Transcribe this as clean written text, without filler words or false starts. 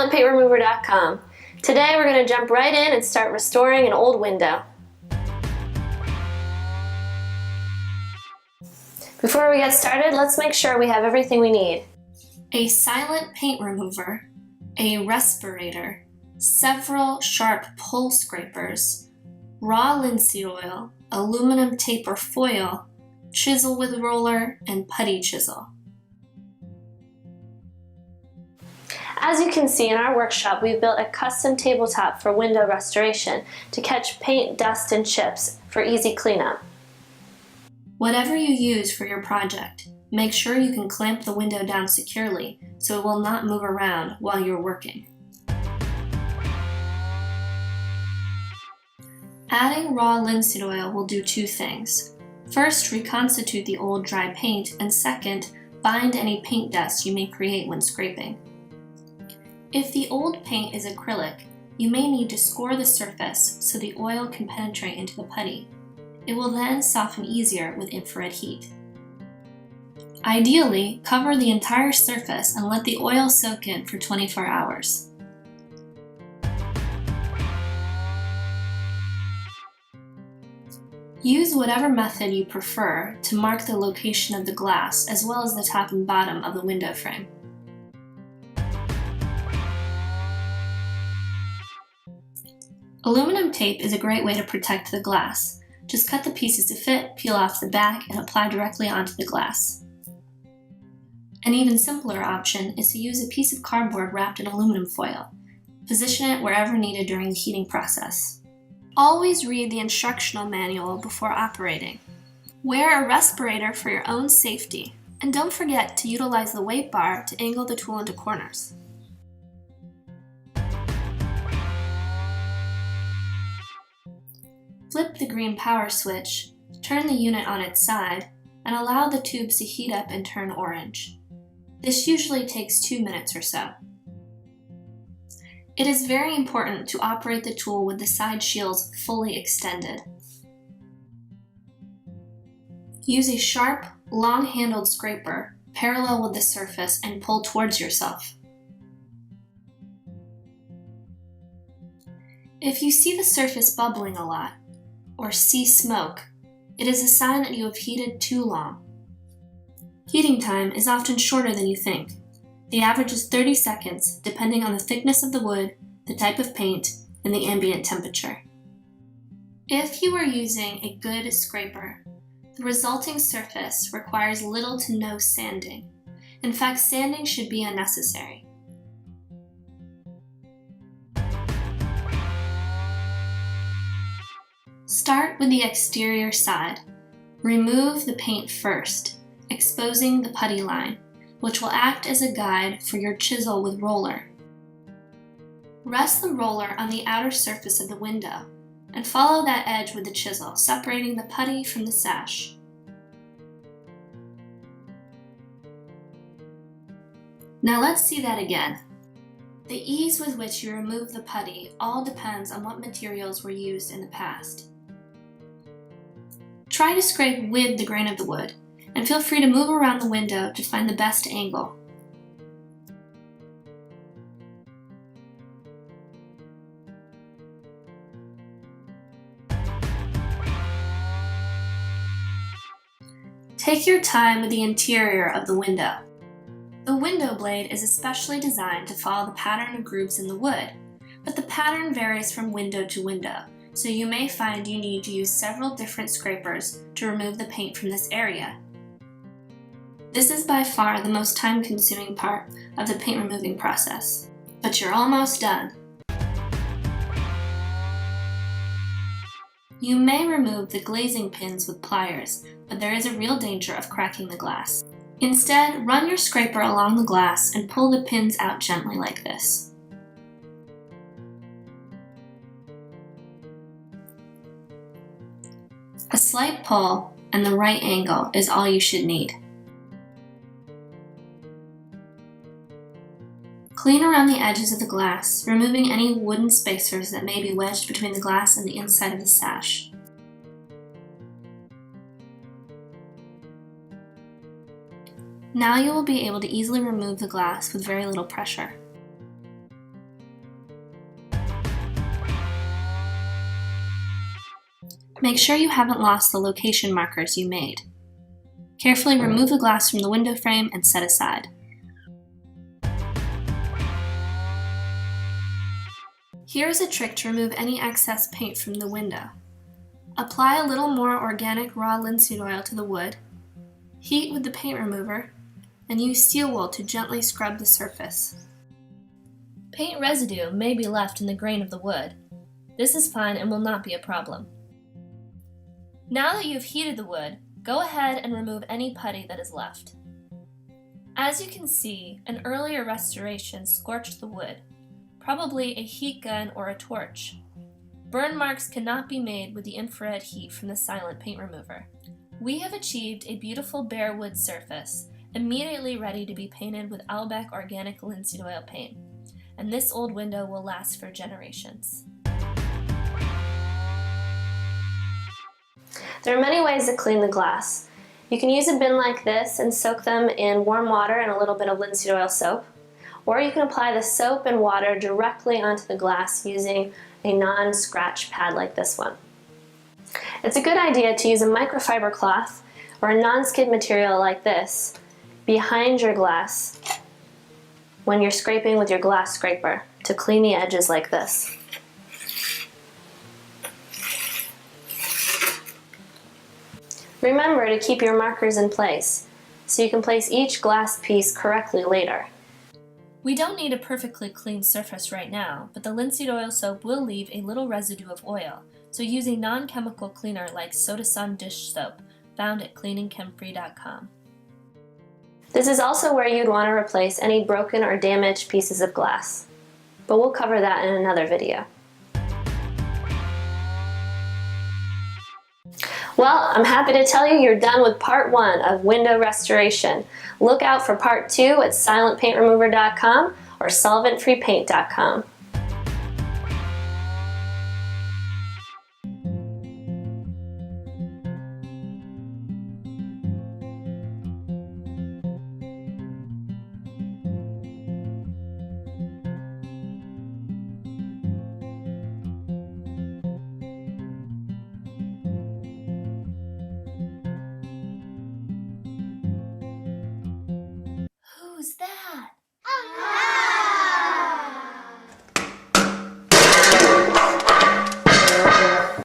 SilentPaintRemover.com. Today we're going to jump right in and start restoring an old window. Before we get started, let's make sure we have everything we need. A silent paint remover, a respirator, several sharp pole scrapers, raw linseed oil, aluminum tape or foil, chisel with roller, and putty chisel. As you can see in our workshop, we've built a custom tabletop for window restoration to catch paint, dust, and chips for easy cleanup. Whatever you use for your project, make sure you can clamp the window down securely so it will not move around while you're working. Adding raw linseed oil will do two things. First, reconstitute the old dry paint, and second, bind any paint dust you may create when scraping. If the old paint is acrylic, you may need to score the surface so the oil can penetrate into the putty. It will then soften easier with infrared heat. Ideally, cover the entire surface and let the oil soak in for 24 hours. Use whatever method you prefer to mark the location of the glass as well as the top and bottom of the window frame. Aluminum tape is a great way to protect the glass. Just cut the pieces to fit, peel off the back, and apply directly onto the glass. An even simpler option is to use a piece of cardboard wrapped in aluminum foil. Position it wherever needed during the heating process. Always read the instructional manual before operating. Wear a respirator for your own safety, and don't forget to utilize the weight bar to angle the tool into corners. Flip the green power switch, turn the unit on its side, and allow the tubes to heat up and turn orange. This usually takes 2 minutes or so. It is very important to operate the tool with the side shields fully extended. Use a sharp, long-handled scraper parallel with the surface and pull towards yourself. If you see the surface bubbling a lot, or see smoke, it is a sign that you have heated too long. Heating time is often shorter than you think. The average is 30 seconds, depending on the thickness of the wood, the type of paint, and the ambient temperature. If you are using a good scraper, the resulting surface requires little to no sanding. In fact, sanding should be unnecessary. Start with the exterior side. Remove the paint first, exposing the putty line, which will act as a guide for your chisel with roller. Rest the roller on the outer surface of the window, and follow that edge with the chisel, separating the putty from the sash. Now let's see that again. The ease with which you remove the putty all depends on what materials were used in the past. Try to scrape with the grain of the wood, and feel free to move around the window to find the best angle. Take your time with the interior of the window. The window blade is especially designed to follow the pattern of grooves in the wood, but the pattern varies from window to window, so you may find you need to use several different scrapers to remove the paint from this area. This is by far the most time-consuming part of the paint removing process, but you're almost done. You may remove the glazing pins with pliers, but there is a real danger of cracking the glass. Instead, run your scraper along the glass and pull the pins out gently like this. A slight pull and the right angle is all you should need. Clean around the edges of the glass, removing any wooden spacers that may be wedged between the glass and the inside of the sash. Now you will be able to easily remove the glass with very little pressure. Make sure you haven't lost the location markers you made. Carefully remove the glass from the window frame and set aside. Here is a trick to remove any excess paint from the window. Apply a little more organic raw linseed oil to the wood, heat with the paint remover, and use steel wool to gently scrub the surface. Paint residue may be left in the grain of the wood. This is fine and will not be a problem. Now that you have heated the wood, go ahead and remove any putty that is left. As you can see, an earlier restoration scorched the wood, probably a heat gun or a torch. Burn marks cannot be made with the infrared heat from the silent paint remover. We have achieved a beautiful bare wood surface, immediately ready to be painted with Albeck organic linseed oil paint, and this old window will last for generations. There are many ways to clean the glass. You can use a bin like this and soak them in warm water and a little bit of linseed oil soap, or you can apply the soap and water directly onto the glass using a non-scratch pad like this one. It's a good idea to use a microfiber cloth or a non-skid material like this behind your glass when you're scraping with your glass scraper to clean the edges like this. Remember to keep your markers in place so you can place each glass piece correctly later. We don't need a perfectly clean surface right now, but the linseed oil soap will leave a little residue of oil, so use a non-chemical cleaner like Sodasun dish soap, found at cleaningchemfree.com. This is also where you'd want to replace any broken or damaged pieces of glass, but we'll cover that in another video. Well, I'm happy to tell you you're done with part 1 of window restoration. Look out for part 2 at silentpaintremover.com or solventfreepaint.com.